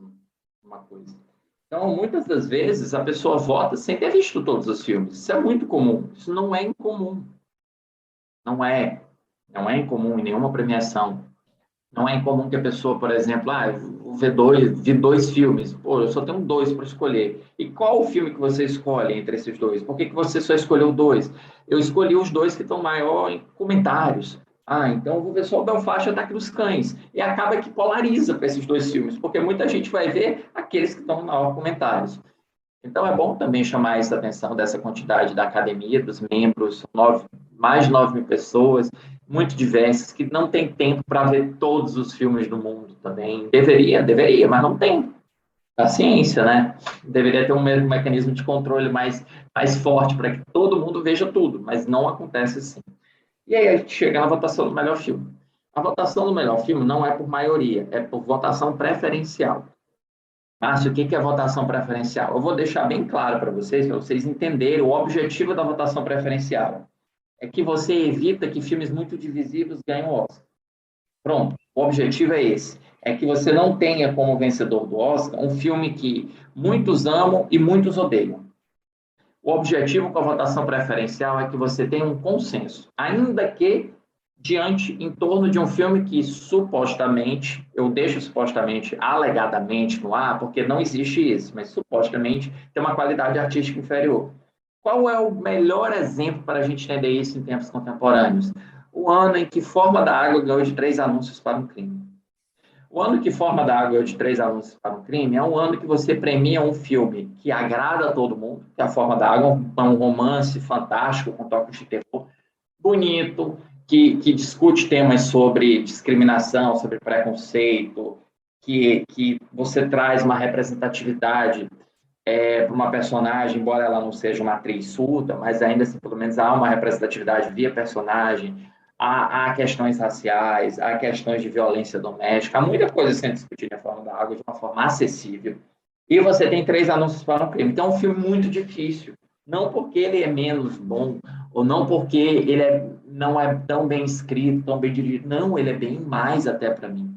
Speaker 2: numa coisa. Então, muitas das vezes, a pessoa vota sem ter visto todos os filmes. Isso é muito comum. Isso não é incomum. Não é incomum em nenhuma premiação. Não é incomum que a pessoa, por exemplo, vi dois filmes. Pô, eu só tenho dois para escolher. E qual o filme que você escolhe entre esses dois? Por que você só escolheu dois? Eu escolhi os dois que estão maior em comentários. Então eu vou ver só o Belfast e Ataque dos Cães. E acaba que polariza para esses dois filmes, porque muita gente vai ver aqueles que estão maior comentários. Então é bom também chamar essa atenção dessa quantidade da academia, dos membros, mais de 9.000 pessoas, muito diversas, que não tem tempo para ver todos os filmes do mundo também. Deveria, mas não tem. Paciência, né? Deveria ter um mecanismo de controle mais forte para que todo mundo veja tudo, mas não acontece assim. E aí a gente chega na votação do melhor filme. A votação do melhor filme não é por maioria, é por votação preferencial. Márcio, o que é votação preferencial? Eu vou deixar bem claro para vocês entenderem o objetivo da votação preferencial. É que você evita que filmes muito divisivos ganhem o Oscar. Pronto, o objetivo é esse. É que você não tenha como vencedor do Oscar um filme que muitos amam e muitos odeiam. O objetivo com a votação preferencial é que você tenha um consenso, ainda que diante, em torno de um filme que supostamente, eu deixo supostamente, alegadamente no ar, porque não existe isso, mas supostamente tem uma qualidade artística inferior. Qual é o melhor exemplo para a gente entender isso em tempos contemporâneos? O ano em que Forma da Água ganhou de 3 anúncios para um crime. O ano que Forma da Água ganhou de 3 anúncios para um crime é um ano que você premia um filme que agrada a todo mundo, que é a Forma da Água, é um romance fantástico, com toques de terror, bonito, que discute temas sobre discriminação, sobre preconceito, que você traz uma representatividade para uma personagem, embora ela não seja uma atriz surda, mas ainda assim, pelo menos há uma representatividade via personagem, há questões raciais, há questões de violência doméstica, há muita coisa sendo discutida em Forma da Água de uma forma acessível. E você tem 3 anúncios para um crime. Então, é um filme muito difícil. Não porque ele é menos bom, ou não porque ele não é tão bem escrito, tão bem dirigido. Não, ele é bem mais até para mim.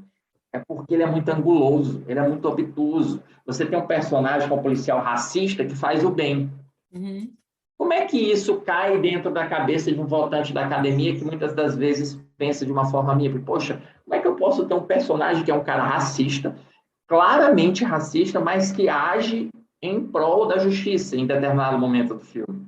Speaker 2: É porque ele é muito anguloso, ele é muito obtuso. Você tem um personagem com um policial racista que faz o bem.
Speaker 1: Uhum.
Speaker 2: Como é que isso cai dentro da cabeça de um votante da academia que muitas das vezes pensa de uma forma amiga? Poxa, como é que eu posso ter um personagem que é um cara racista, claramente racista, mas que age em prol da justiça em determinado momento do filme?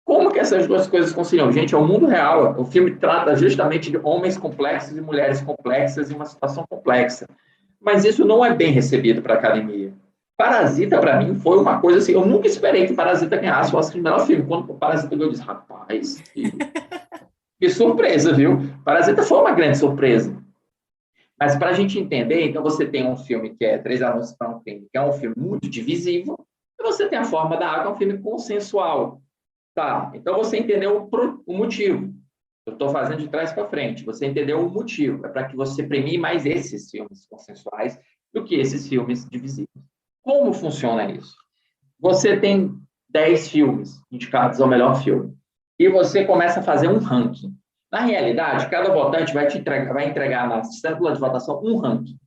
Speaker 2: Como que essas duas coisas conciliam? Gente, é o mundo real. O filme trata justamente de homens complexos e mulheres complexas em uma situação complexa. Mas isso não é bem recebido para a academia. Parasita, para mim, foi uma coisa assim. Eu nunca esperei que Parasita ganhasse o Oscar de melhor filme. Quando o Parasita ganhou, eu disse, rapaz, que surpresa, viu? Parasita foi uma grande surpresa. Mas para a gente entender, então você tem um filme que é Três Anúncios para um Crime, que é um filme muito divisivo, e você tem A Forma da Água, um filme consensual. Tá, então você entendeu o motivo. Eu estou fazendo de trás para frente. Você entendeu o motivo. É para que você premie mais esses filmes consensuais do que esses filmes divisivos. Como funciona isso? Você tem 10 filmes indicados ao melhor filme. E você começa a fazer um ranking. Na realidade, cada votante vai entregar na cédula de votação um ranking.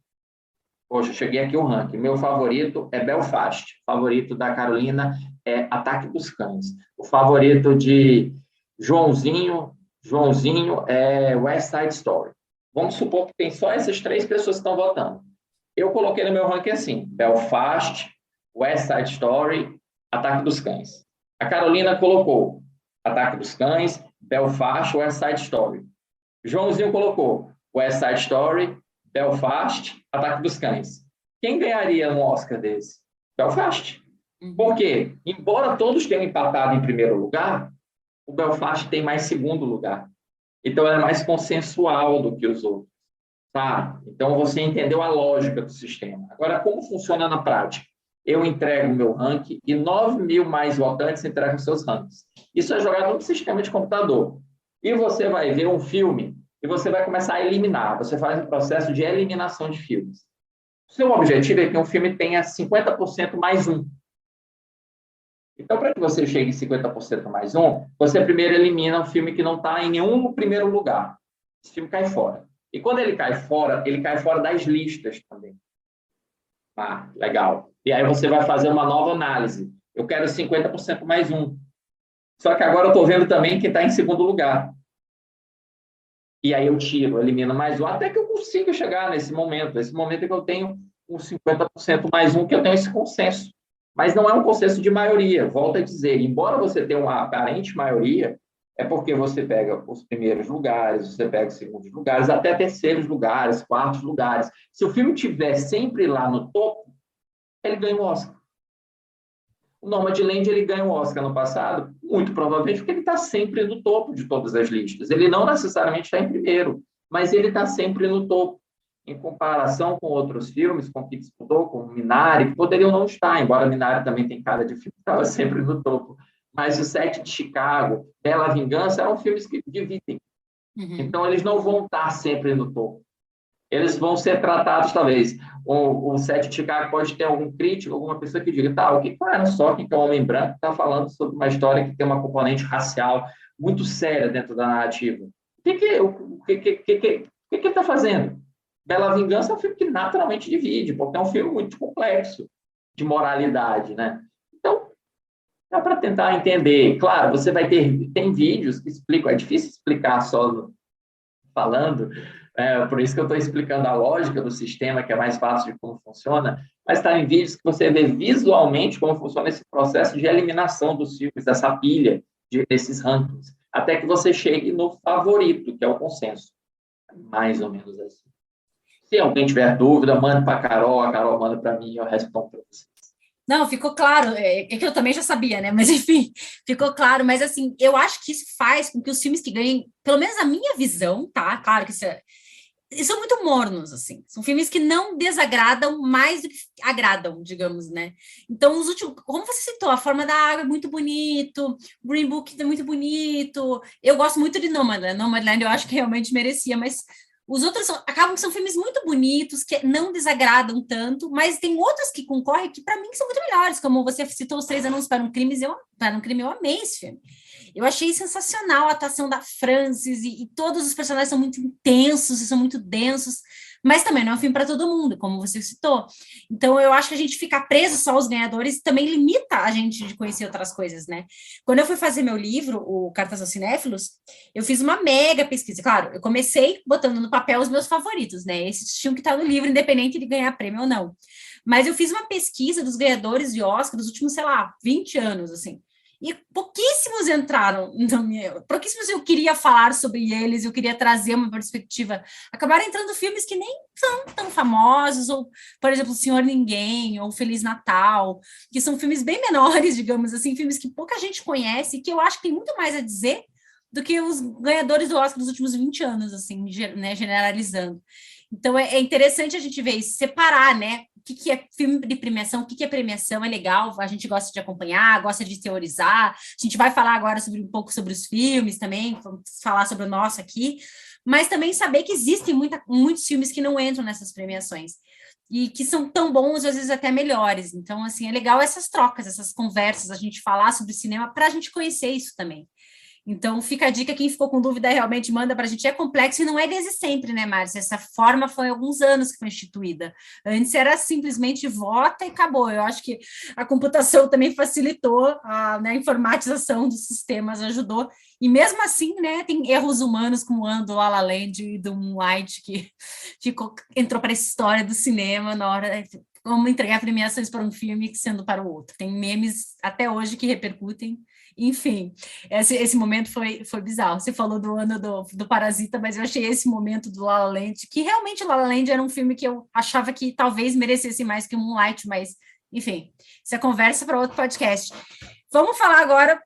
Speaker 2: Poxa, cheguei aqui o ranking. Meu favorito é Belfast. O favorito da Carolina é Ataque dos Cães. O favorito de Joãozinho é West Side Story. Vamos supor que tem só essas 3 pessoas que estão votando. Eu coloquei no meu ranking assim: Belfast, West Side Story, Ataque dos Cães. A Carolina colocou Ataque dos Cães, Belfast, West Side Story. Joãozinho colocou West Side Story, Belfast, Ataque dos Cães. Quem ganharia um Oscar desse? Belfast. Por quê? Embora todos tenham empatado em primeiro lugar, o Belfast tem mais segundo lugar. Então, é mais consensual do que os outros. Tá? Então, você entendeu a lógica do sistema. Agora, como funciona na prática? Eu entrego o meu ranking e 9 mil mais votantes entregam seus rankings. Isso é jogado no sistema de computador. E você vai ver um filme e você vai começar a eliminar. Você faz um processo de eliminação de filmes. O seu objetivo é que um filme tenha 50% mais um. Então, para que você chegue em 50% mais um, você primeiro elimina um filme que não está em nenhum primeiro lugar. Esse filme cai fora. E quando ele cai fora das listas também. Ah, legal. E aí você vai fazer uma nova análise. Eu quero 50% mais um. Só que agora eu estou vendo também quem está em segundo lugar. E aí eu tiro, elimino mais um, até que eu consiga chegar nesse momento. Esse momento é que eu tenho um 50% mais um, que eu tenho esse consenso. Mas não é um consenso de maioria. Volto a dizer, embora você tenha uma aparente maioria, é porque você pega os primeiros lugares, você pega os segundos lugares, até terceiros lugares, quartos lugares. Se o filme estiver sempre lá no topo, ele ganha o Oscar. O Nomadland, ele ganha o Oscar no passado, muito provavelmente porque ele está sempre no topo de todas as listas. Ele não necessariamente está em primeiro, mas ele está sempre no topo. Em comparação com outros filmes, com que disputou, com Minari, que poderiam não estar, embora Minari também tem cara de filme que estava sempre no topo. Mas O Sete de Chicago, Bela Vingança, eram filmes que dividem. Então, eles não vão estar sempre no topo. eles vão ser tratados, talvez, o Sete de Chicago pode ter algum crítico, alguma pessoa que diga, tá, o que o Aaron Sorkin, que é um homem branco, está falando sobre uma história que tem uma componente racial muito séria dentro da narrativa? O que ele está fazendo? Bela Vingança é um filme que naturalmente divide, porque é um filme muito complexo de moralidade, né? Então, dá para tentar entender. Claro, você vai tem vídeos que explicam, é difícil explicar só falando, por isso que eu estou explicando a lógica do sistema, que é mais fácil de como funciona, mas está em vídeos que você vê visualmente como funciona esse processo de eliminação dos filmes, dessa pilha, desses rankings, até que você chegue no favorito, que é o consenso. Mais ou menos assim. Se alguém tiver dúvida, mande para a Carol manda para mim e eu respondo para você.
Speaker 1: Não, ficou claro, é que eu também já sabia, né? Mas enfim, ficou claro. Mas assim, eu acho que isso faz com que os filmes que ganhem, pelo menos a minha visão, tá? Claro que são muito mornos, assim. São filmes que não desagradam mais do que agradam, digamos, né? Então, os últimos, como você citou, A Forma da Água é muito bonito, Green Book é muito bonito. Eu gosto muito de Nomadland. Nomadland eu acho que realmente merecia, mas os outros acabam que são filmes muito bonitos, que não desagradam tanto, mas tem outros que concorrem que, para mim, são muito melhores, como você citou Os Três Anúncios para um Crime, eu amei esse filme. Eu achei sensacional a atuação da Frances, e todos os personagens são muito intensos e são muito densos, mas também não é um filme para todo mundo, como você citou. Então, eu acho que a gente ficar preso só aos ganhadores também limita a gente de conhecer outras coisas, né? Quando eu fui fazer meu livro, o Cartas aos Cinéfilos, eu fiz uma mega pesquisa. Claro, eu comecei botando no papel os meus favoritos, né? Esses tinham que estar no livro, independente de ganhar prêmio ou não. Mas eu fiz uma pesquisa dos ganhadores de Oscar dos últimos, sei lá, 20 anos, assim. E pouquíssimos entraram, pouquíssimos eu queria falar sobre eles, eu queria trazer uma perspectiva. Acabaram entrando filmes que nem são tão famosos, ou, por exemplo, O Senhor Ninguém, ou Feliz Natal, que são filmes bem menores, digamos assim, filmes que pouca gente conhece, e que eu acho que tem muito mais a dizer do que os ganhadores do Oscar dos últimos 20 anos, assim, né, generalizando. Então, é interessante a gente ver isso, separar, né? O que é filme de premiação, o que é premiação, é legal, a gente gosta de acompanhar, gosta de teorizar. A gente vai falar agora um pouco sobre os filmes também, vamos falar sobre o nosso aqui, mas também saber que existem muitos filmes que não entram nessas premiações e que são tão bons, às vezes até melhores. Então, assim, é legal essas trocas, essas conversas, a gente falar sobre cinema para a gente conhecer isso também. Então, fica a dica, quem ficou com dúvida realmente manda para a gente. É complexo e não é desde sempre, né, Márcia? Essa forma foi há alguns anos que foi instituída. Antes era simplesmente vota e acabou. Eu acho que a computação também facilitou, né, a informatização dos sistemas ajudou. E mesmo assim, né, tem erros humanos como o do La La Land e do Moonlight, que entrou para essa história do cinema na hora... Como entregar premiações para um filme sendo para o outro. Tem memes até hoje que repercutem. Enfim, esse momento foi bizarro. Você falou do ano do Parasita, mas eu achei esse momento do La La Land, que realmente La La Land era um filme que eu achava que talvez merecesse mais que o Moonlight, mas, enfim, isso é conversa para outro podcast. Vamos falar agora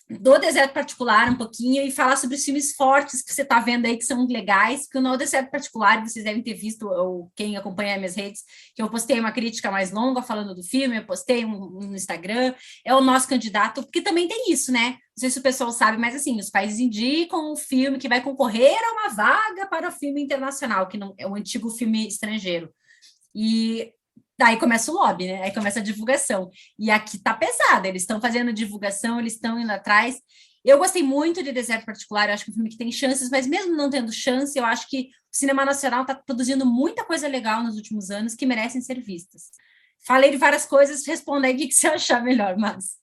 Speaker 1: do Deserto Particular um pouquinho e falar sobre os filmes fortes que você está vendo aí, que são legais, porque no Deserto Particular, vocês devem ter visto, ou quem acompanha minhas redes, que eu postei uma crítica mais longa falando do filme, eu postei no Instagram, é o nosso candidato, porque também tem isso, né? Não sei se o pessoal sabe, mas assim, os países indicam um filme que vai concorrer a uma vaga para o filme internacional, que não é o antigo filme estrangeiro. E daí começa o lobby, né? Aí começa a divulgação. E aqui tá pesado, eles estão fazendo divulgação, eles estão indo atrás. Eu gostei muito de Deserto Particular, eu acho que é um filme que tem chances, mas mesmo não tendo chance, eu acho que o cinema nacional está produzindo muita coisa legal nos últimos anos que merecem ser vistas. Falei de várias coisas, responda aí o que você achar melhor, mas...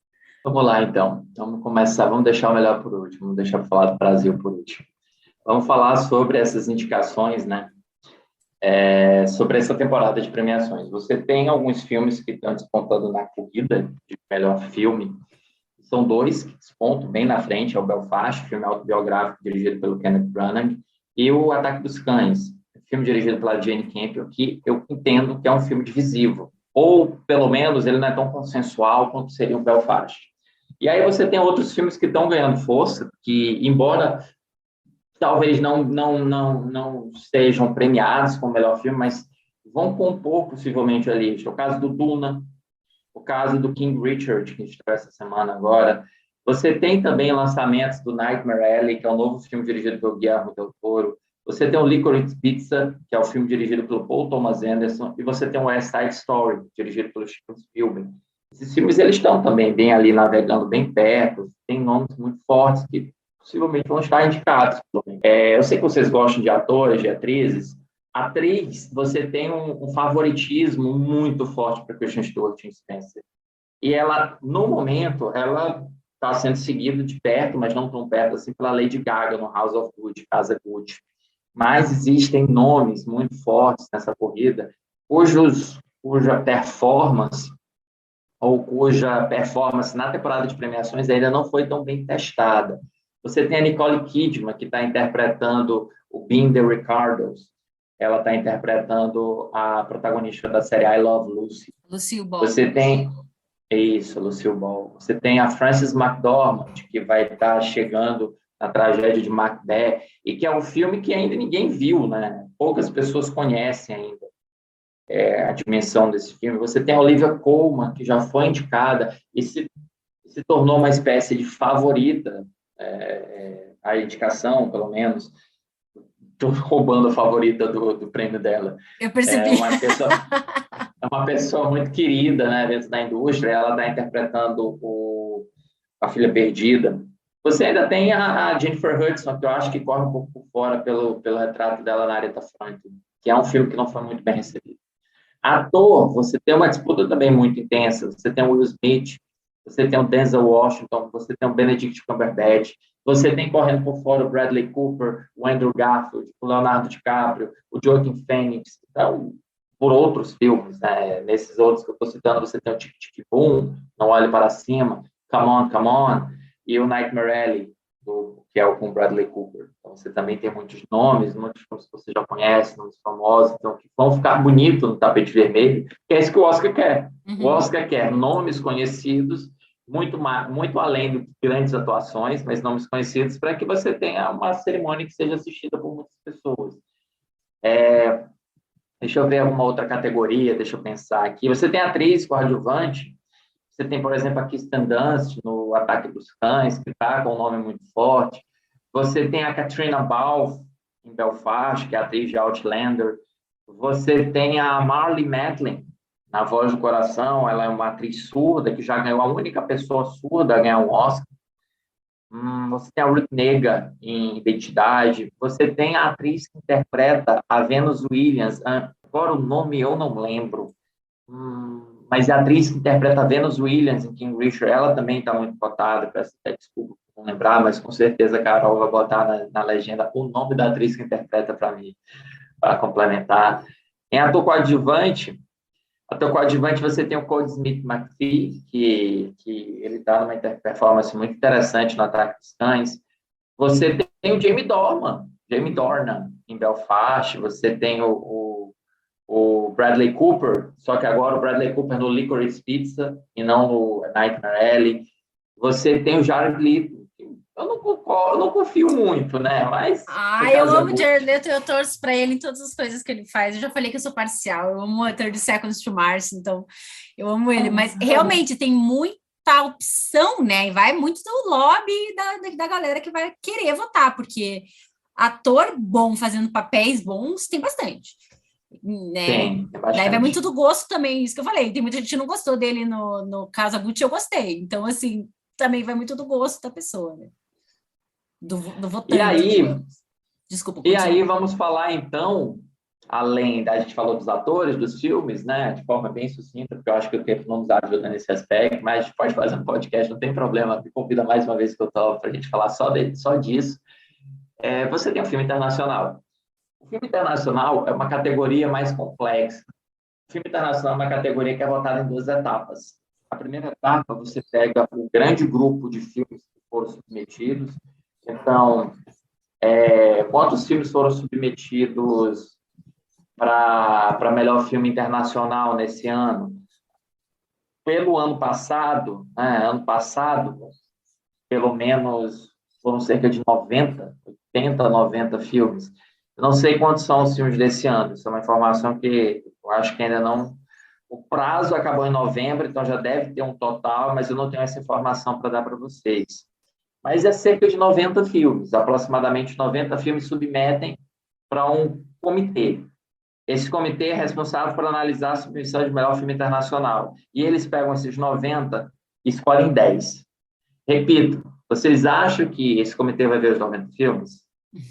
Speaker 2: Vamos lá, então. Vamos começar, vamos deixar o melhor por último, vamos deixar para falar do Brasil por último. Vamos falar sobre essas indicações, né? Sobre essa temporada de premiações. Você tem alguns filmes que estão despontando na corrida de melhor filme. São dois que despontam bem na frente, é o Belfast, filme autobiográfico dirigido pelo Kenneth Branagh, e o Ataque dos Cães, filme dirigido pela Jane Campion, que eu entendo que é um filme divisivo, ou, pelo menos, ele não é tão consensual quanto seria o Belfast. E aí você tem outros filmes que estão ganhando força, que, embora talvez não sejam premiados como melhor filme, mas vão compor possivelmente a lista. O caso do Duna, o caso do King Richard, que estreou essa semana agora. Você tem também lançamentos do Nightmare Alley, que é um novo filme dirigido pelo Guillermo del Toro. Você tem o Licorice Pizza, que é o filme dirigido pelo Paul Thomas Anderson, e você tem o West Side Story, dirigido pelo Steven Spielberg. Esses filmes eles estão também bem ali navegando bem perto, tem nomes muito fortes que possivelmente vão estar indicados. Eu sei que vocês gostam de atores, de atrizes. Atriz, você tem um favoritismo muito forte para Kristen Stewart em Spencer. E ela, no momento, ela está sendo seguida de perto, mas não tão perto assim, pela Lady Gaga no House of Gucci, Casa Gucci. Mas existem nomes muito fortes nessa corrida, cuja performance na temporada de premiações ainda não foi tão bem testada. Você tem a Nicole Kidman, que está interpretando o Being the Ricardos. Ela está interpretando a protagonista da série I Love Lucy.
Speaker 1: Lucille Ball.
Speaker 2: Você tem... Isso, Lucille Ball. Você tem a Frances McDormand, que vai estar chegando na tragédia de Macbeth, e que é um filme que ainda ninguém viu, né? Poucas pessoas conhecem ainda a dimensão desse filme. Você tem a Olivia Colman, que já foi indicada e se tornou uma espécie de favorita à indicação, pelo menos. Estou roubando a favorita do prêmio dela.
Speaker 1: Eu percebi.
Speaker 2: É uma pessoa muito querida, né, dentro da indústria. Ela está interpretando a Filha Perdida. Você ainda tem a Jennifer Hudson, que eu acho que corre um pouco por fora pelo retrato dela na Aretha Franklin, que é um filme que não foi muito bem recebido. Ator, você tem uma disputa também muito intensa. Você tem o Will Smith, você tem o Denzel Washington, você tem o Benedict Cumberbatch, você tem correndo por fora o Bradley Cooper, o Andrew Garfield, o Leonardo DiCaprio, o Joaquin Phoenix. Então, por outros filmes, né? Nesses outros que eu estou citando, você tem o Tic Tic Boom, Não Olhe Para Cima, Come On, Come On, e o Nightmare Alley, que é o com Bradley Cooper. Então, você também tem muitos filmes que você já conhece, nomes famosos, então, que vão ficar bonitos no tapete vermelho, que é isso que o Oscar quer. O Oscar quer nomes conhecidos, muito além de grandes atuações, mas nomes conhecidos, para que você tenha uma cerimônia que seja assistida por muitas pessoas. Deixa eu ver alguma outra categoria, deixa eu pensar aqui. Você tem atriz coadjuvante, você tem, por exemplo, a Kirsten Dunst no Ataque dos Cães, que está com um nome muito forte. Você tem a Katrina Balfe em Belfast, que é a atriz de Outlander. Você tem a Marlee Matlin na Voz do Coração. Ela é uma atriz surda que já ganhou, a única pessoa surda a ganhar um Oscar. Você tem a Ruth Negga em Identidade. Você tem a atriz que interpreta a Venus Williams. Agora o nome eu não lembro. Mas a atriz que interpreta a Venus Williams em King Richard, ela também está muito cotada. Peço até desculpa por não lembrar, mas com certeza a Carol vai botar na legenda o nome da atriz que interpreta para mim, para complementar. Em ator coadjuvante, você tem o Cole Smith McPhee, que ele está numa performance muito interessante no Ataque dos Cães. Você tem o Jamie Dornan em Belfast. Você tem o Bradley Cooper, só que agora o Bradley Cooper no Licorice Pizza e não no Nightmare Alley. Você tem o Jared Leto. Eu não confio muito, né? Mas
Speaker 1: eu amo o Jared Leto e eu torço para ele em todas as coisas que ele faz. Eu já falei que eu sou parcial. Eu amo a 30 Seconds to Mars, então eu amo ele. Mas realmente tem muita opção, né? E vai muito do lobby da galera que vai querer votar, porque ator bom fazendo papéis bons tem bastante. Né?
Speaker 2: Tem bastante.
Speaker 1: Daí vai muito do gosto também, isso que eu falei. Tem muita gente que não gostou dele no Casa Gucci, eu gostei. Então, assim, também vai muito do gosto da pessoa, né? Do votante.
Speaker 2: E aí,
Speaker 1: desculpa.
Speaker 2: Vamos falar, então, além da gente falou dos atores, dos filmes, né? De forma bem sucinta, porque eu acho que o tempo não nos ajuda nesse aspecto, mas a gente pode fazer um podcast, não tem problema. Me convida mais uma vez que eu estou para a gente falar só disso. Você tem um filme internacional. O filme internacional é uma categoria mais complexa. O filme internacional é uma categoria que é votada em 2 etapas. A primeira etapa, você pega o grande grupo de filmes que foram submetidos. Então, quantos filmes foram submetidos para melhor filme internacional nesse ano? Pelo ano passado, pelo menos foram cerca de 90 filmes. Eu não sei quantos são os filmes desse ano. Isso é uma informação que eu acho que ainda não... O prazo acabou em novembro, então já deve ter um total, mas eu não tenho essa informação para dar para vocês. Mas é cerca de 90 filmes. Aproximadamente 90 filmes submetem para um comitê. Esse comitê é responsável por analisar a submissão de melhor filme internacional. E eles pegam esses 90 e escolhem 10. Repito, vocês acham que esse comitê vai ver os 90 filmes?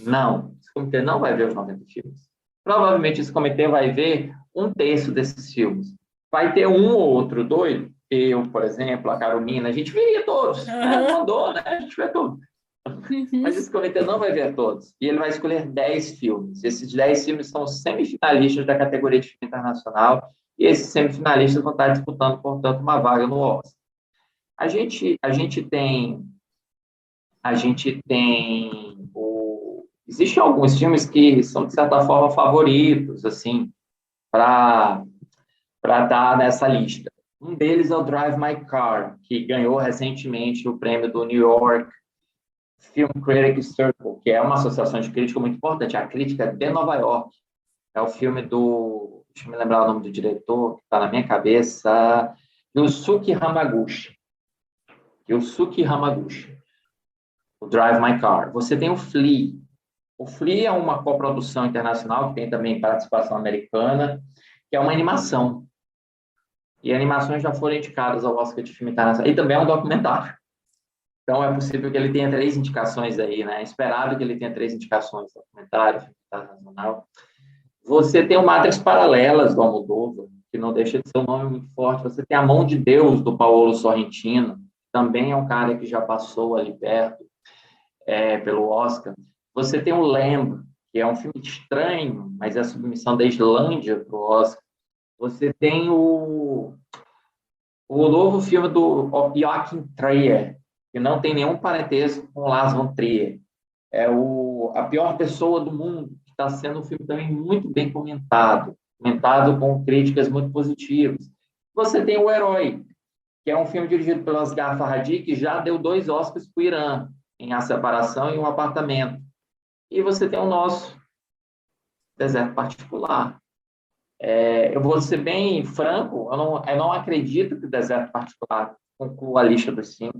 Speaker 2: Não, esse comitê não vai ver os 90 filmes. Provavelmente esse comitê vai ver um terço desses filmes. Vai ter um ou outro doido, eu, por exemplo, a Carolina, a gente veria todos. Mandou, né? A gente vê tudo. Mas esse comitê não vai ver todos. E ele vai escolher 10 filmes. Esses 10 filmes são os semifinalistas da categoria de filme internacional. E esses semifinalistas vão estar disputando, portanto, uma vaga no Oscar. A gente tem existem alguns filmes que são, de certa forma, favoritos, assim, para estar nessa lista. Um deles é o Drive My Car, que ganhou recentemente o prêmio do New York Film Critics Circle, que é uma associação de crítica muito importante, a crítica de Nova York. É o filme do... Deixa eu me lembrar o nome do diretor, que está na minha cabeça. Yusuke Hamaguchi. O Drive My Car. Você tem o Flea. O Flea é uma coprodução internacional que tem também participação americana, que é uma animação. E animações já foram indicadas ao Oscar de filme internacional. E também é um documentário. Então, é possível que ele tenha 3 indicações aí, né? É esperado que ele tenha 3 indicações, documentário, filme internacional. Você tem o Madres Paralelas, do Almodóvar, que não deixa de ser um nome muito forte. Você tem A Mão de Deus, do Paolo Sorrentino, também é um cara que já passou ali perto, pelo Oscar. Você tem o Lamb, que é um filme estranho, mas é a submissão da Islândia para o Oscar. Você tem o novo filme do Joachim Trier, que não tem nenhum parentesco com Lars von Trier. É A Pior Pessoa do Mundo, que está sendo um filme também muito bem comentado com críticas muito positivas. Você tem O Herói, que é um filme dirigido pelo Asghar Farhadi, que já deu 2 Oscars para o Irã, em A Separação e Um Apartamento. E você tem o nosso Deserto Particular. Eu vou ser bem franco, eu não acredito que o Deserto Particular conclua a lista dos 5.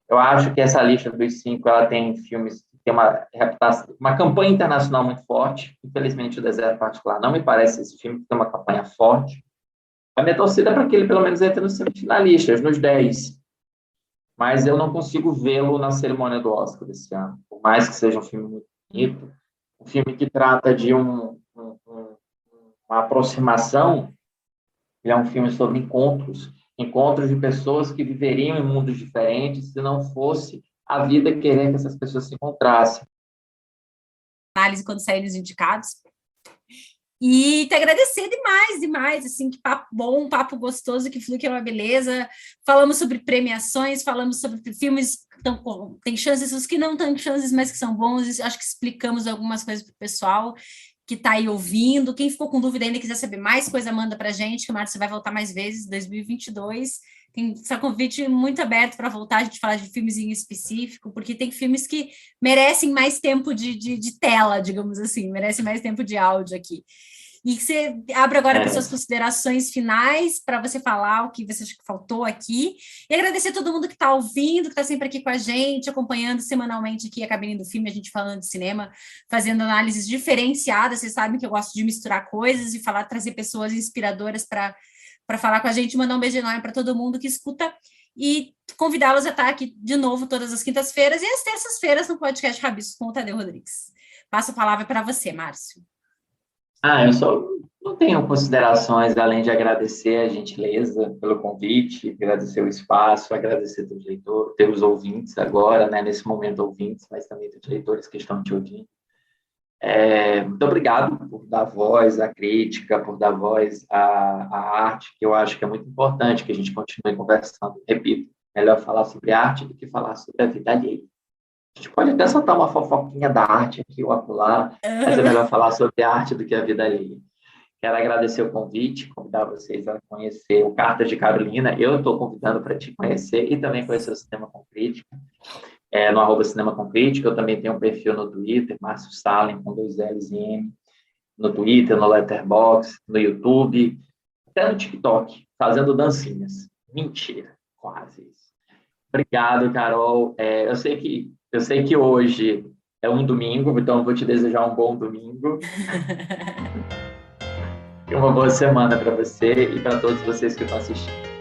Speaker 2: Eu acho que essa lista dos 5 ela tem filmes que tem uma campanha internacional muito forte. Infelizmente, o Deserto Particular não me parece esse filme que tem uma campanha forte. A minha torcida é para que ele, pelo menos, entre nos semifinalistas, nos 10. Mas eu não consigo vê-lo na cerimônia do Oscar desse ano. Por mais que seja um filme muito bonito, um filme que trata de uma aproximação, ele é um filme sobre encontros de pessoas que viveriam em mundos diferentes se não fosse a vida querer que essas pessoas se encontrassem.
Speaker 1: Análise quando saírem os indicados. E te agradecer demais, assim, que papo bom, papo gostoso, que flui, que é uma beleza. Falamos sobre premiações, falamos sobre filmes que tem chances, os que não têm chances, mas que são bons. Acho que explicamos algumas coisas para o pessoal que está aí ouvindo. Quem ficou com dúvida ainda quiser saber mais coisa, manda para a gente, que o Márcio vai voltar mais vezes, 2022. Tem esse convite muito aberto para voltar, a gente falar de filmes em específico, porque tem filmes que merecem mais tempo de tela, digamos assim, merecem mais tempo de áudio aqui. E que você abre agora para suas considerações finais, para você falar o que você acha que faltou aqui. E agradecer a todo mundo que está ouvindo, que está sempre aqui com a gente, acompanhando semanalmente aqui a Cabine do Filme, a gente falando de cinema, fazendo análises diferenciadas. Vocês sabem que eu gosto de misturar coisas e trazer pessoas inspiradoras para falar com a gente, mandar um beijo enorme para todo mundo que escuta e convidá-los a estar aqui de novo todas as quintas-feiras e às terças-feiras no podcast Rabiscos com o Tadeu Rodrigues. Passo a palavra para você, Márcio.
Speaker 2: Eu só não tenho considerações além de agradecer a gentileza pelo convite, agradecer o espaço, agradecer teus leitores, teus ouvintes agora, né, nesse momento ouvintes, mas também teus leitores que estão te ouvindo. Muito obrigado por dar voz à crítica, por dar voz à arte, que eu acho que é muito importante que a gente continue conversando. Repito, melhor falar sobre arte do que falar sobre a vida alheia. A gente pode até soltar uma fofoquinha da arte aqui ou acolá, mas é melhor falar sobre a arte do que a vida alheia. Quero agradecer o convite, convidar vocês a conhecer o Cartas de Carolina. Eu estou convidando para te conhecer e também conhecer o Cinema com Crítica. No @Cinema com Crítica, eu também tenho um perfil no Twitter, Márcio Salem, com 2 L's e M, no Twitter, no Letterboxd, no YouTube, até no TikTok, fazendo dancinhas. Mentira, quase isso. Obrigado, Carol. Eu sei que hoje É um domingo, então eu vou te desejar um bom domingo e uma boa semana para você e para todos vocês que estão assistindo.